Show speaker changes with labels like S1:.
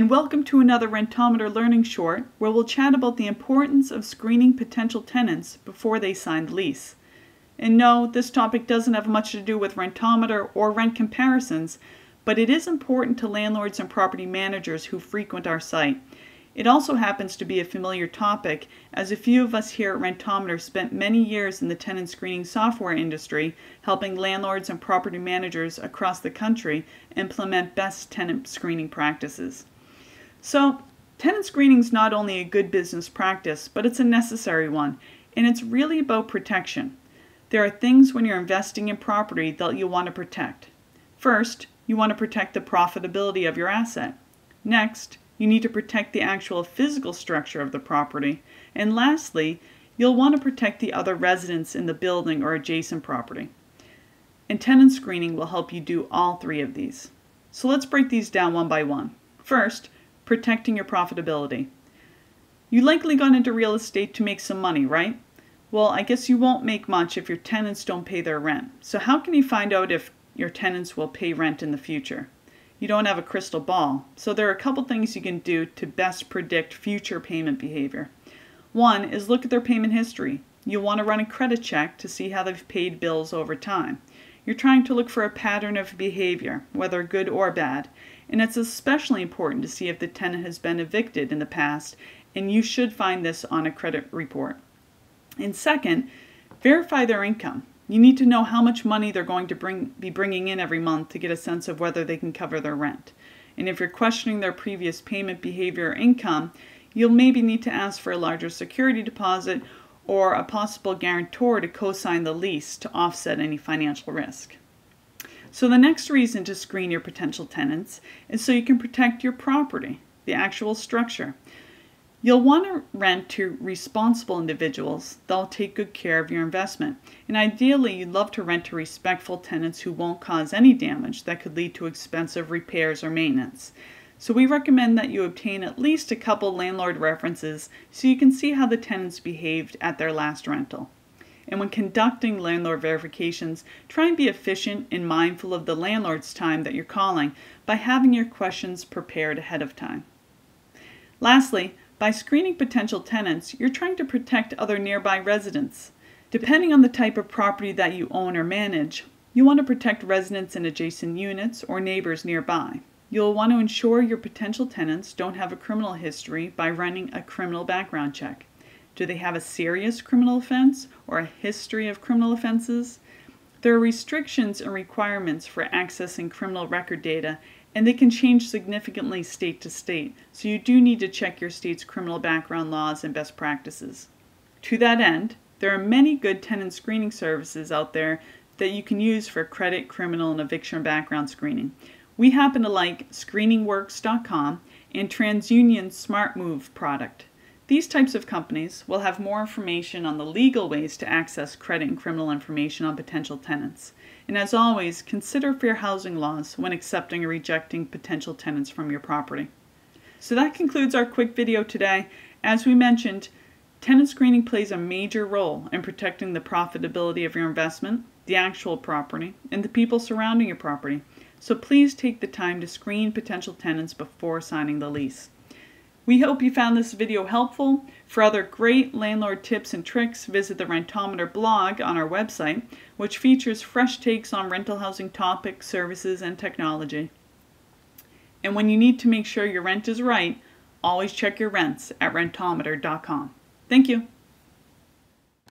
S1: and welcome to another Rentometer Learning short where we'll chat about the importance of screening potential tenants before they sign the lease. And no, this topic doesn't have much to do with rentometer or rent comparisons, but it is important to landlords and property managers who frequent our site. It also happens to be a familiar topic, as a few of us here at Rentometer spent many years in the tenant screening software industry, helping landlords and property managers across the country implement best tenant screening practices. So, tenant screening is not only a good business practice, but it's a necessary one, and it's really about protection. There are things when you're investing in property that you'll want to protect. First, you want to protect the profitability of your asset. Next, you need to protect the actual physical structure of the property. And lastly, you'll want to protect the other residents in the building or adjacent property. And tenant screening will help you do all three of these. So let's break these down one by one. First, protecting your profitability. You likely got into real estate to make some money, right? Well, I guess you won't make much if your tenants don't pay their rent. So how can you find out if your tenants will pay rent in the future? You don't have a crystal ball, so there are a couple things you can do to best predict future payment behavior. One is look at their payment history. You'll want to run a credit check to see how they've paid bills over time. You're trying to look for a pattern of behavior, whether good or bad, and it's especially important to see if the tenant has been evicted in the past, and you should find this on a credit report. And second, verify their income. You need to know how much money they're going to be bringing in every month to get a sense of whether they can cover their rent. And if you're questioning their previous payment behavior or income, you'll maybe need to ask for a larger security deposit or a possible guarantor to co-sign the lease to offset any financial risk. So the next reason to screen your potential tenants is so you can protect your property, the actual structure. You'll want to rent to responsible individuals that'll take good care of your investment. And ideally, you'd love to rent to respectful tenants who won't cause any damage that could lead to expensive repairs or maintenance. So we recommend that you obtain at least a couple landlord references so you can see how the tenants behaved at their last rental. And when conducting landlord verifications, try and be efficient and mindful of the landlord's time that you're calling by having your questions prepared ahead of time. Lastly, by screening potential tenants, you're trying to protect other nearby residents. Depending on the type of property that you own or manage, you want to protect residents in adjacent units or neighbors nearby. You'll want to ensure your potential tenants don't have a criminal history by running a criminal background check. Do they have a serious criminal offense or a history of criminal offenses? There are restrictions and requirements for accessing criminal record data, and they can change significantly state to state, so you do need to check your state's criminal background laws and best practices. To that end, there are many good tenant screening services out there that you can use for credit, criminal, and eviction background screening. We happen to like screeningworks.com and TransUnion's Smart Move product. These types of companies will have more information on the legal ways to access credit and criminal information on potential tenants. And as always, consider fair housing laws when accepting or rejecting potential tenants from your property. So that concludes our quick video today. As we mentioned, tenant screening plays a major role in protecting the profitability of your investment, the actual property, and the people surrounding your property. So please take the time to screen potential tenants before signing the lease. We hope you found this video helpful. For other great landlord tips and tricks, visit the Rentometer blog on our website, which features fresh takes on rental housing topics, services, and technology. And when you need to make sure your rent is right, always check your rents at rentometer.com. Thank you.